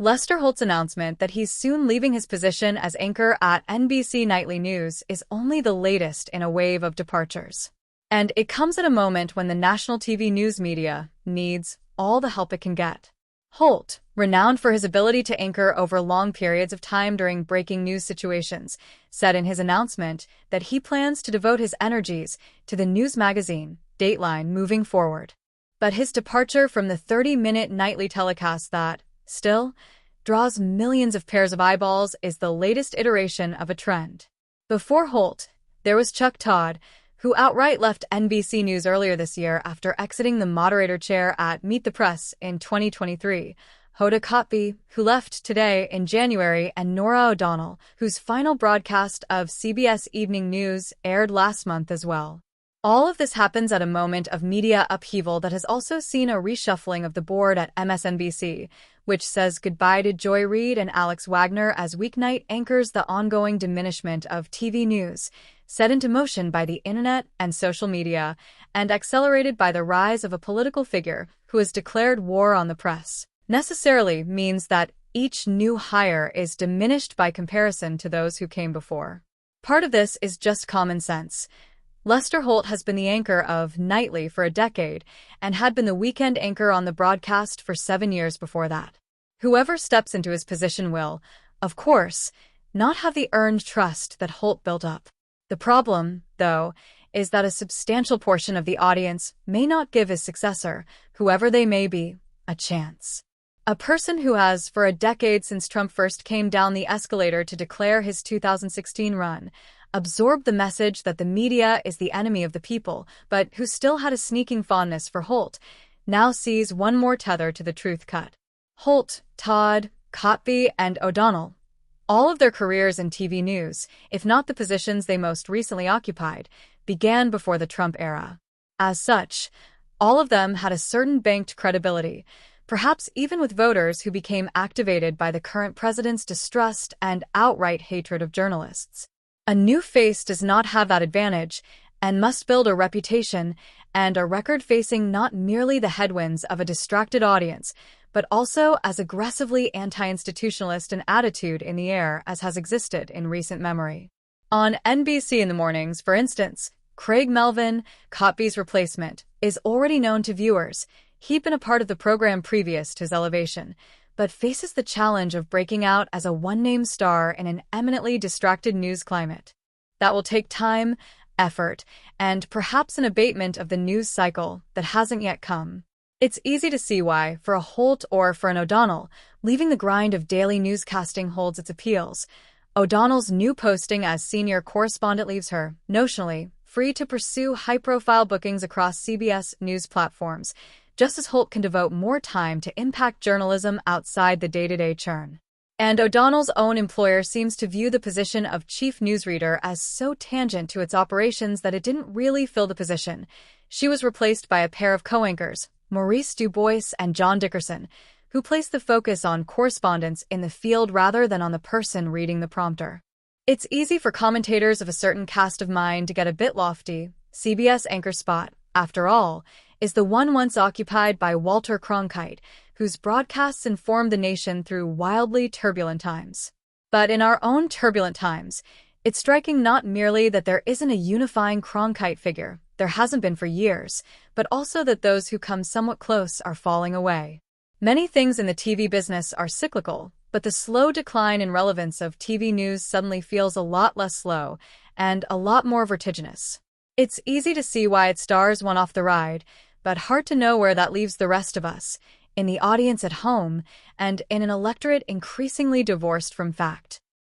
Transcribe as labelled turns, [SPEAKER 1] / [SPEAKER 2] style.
[SPEAKER 1] Lester Holt's announcement that he's soon leaving his position as anchor at NBC Nightly News is only the latest in a wave of departures. And it comes at a moment when the national TV news media needs all the help it can get. Holt, renowned for his ability to anchor over long periods of time during breaking news situations, said in his announcement that he plans to devote his energies to the news magazine, Dateline, moving forward. But his departure from the 30-minute nightly telecast that, still, draws millions of pairs of eyeballs is the latest iteration of a trend. Before Holt, there was Chuck Todd, who outright left NBC News earlier this year after exiting the moderator chair at Meet the Press in 2023, Hoda Kotb, who left today in January, and Norah O'Donnell, whose final broadcast of CBS Evening News aired last month as well. All of this happens at a moment of media upheaval that has also seen a reshuffling of the board at MSNBC, which says goodbye to Joy Reid and Alex Wagner as weeknight anchors. The ongoing diminishment of TV news, set into motion by the internet and social media, and accelerated by the rise of a political figure who has declared war on the press, necessarily means that each new hire is diminished by comparison to those who came before. Part of this is just common sense. Lester Holt has been the anchor of Nightly for a decade and had been the weekend anchor on the broadcast for 7 years before that. Whoever steps into his position will, of course, not have the earned trust that Holt built up. The problem, though, is that a substantial portion of the audience may not give his successor, whoever they may be, a chance. A person who has, for a decade since Trump first came down the escalator to declare his 2016 run, absorbed the message that the media is the enemy of the people, but who still had a sneaking fondness for Holt, now sees one more tether to the truth cut. Holt, Todd, Kotb, and O'Donnell, all of their careers in TV news, if not the positions they most recently occupied, began before the Trump era. As such, all of them had a certain banked credibility, perhaps even with voters who became activated by the current president's distrust and outright hatred of journalists. A new face does not have that advantage and must build a reputation and a record facing not merely the headwinds of a distracted audience, but also as aggressively anti-institutionalist an attitude in the air as has existed in recent memory. On NBC in the mornings, for instance, Craig Melvin, Kotb's replacement, is already known to viewers. He'd been a part of the program previous to his elevation, but faces the challenge of breaking out as a one-name star in an eminently distracted news climate. That will take time, effort, and perhaps an abatement of the news cycle that hasn't yet come. It's easy to see why, for a Holt or for an O'Donnell, leaving the grind of daily newscasting holds its appeals. O'Donnell's new posting as senior correspondent leaves her, notionally, free to pursue high-profile bookings across CBS News platforms, just as Holt can devote more time to impact journalism outside the day-to-day churn. And O'Donnell's own employer seems to view the position of chief newsreader as so tangent to its operations that it didn't really fill the position. She was replaced by a pair of co-anchors, Maurice Dubois and John Dickerson, who placed the focus on correspondence in the field rather than on the person reading the prompter. It's easy for commentators of a certain cast of mind to get a bit lofty. CBS anchor spot, after all, is the one once occupied by Walter Cronkite, whose broadcasts informed the nation through wildly turbulent times. But in our own turbulent times, it's striking not merely that there isn't a unifying Cronkite figure, there hasn't been for years, but also that those who come somewhat close are falling away. Many things in the TV business are cyclical, but the slow decline in relevance of TV news suddenly feels a lot less slow and a lot more vertiginous. It's easy to see why its stars went off the ride, but hard to know where that leaves the rest of us, in the audience at home, and in an electorate increasingly divorced from fact.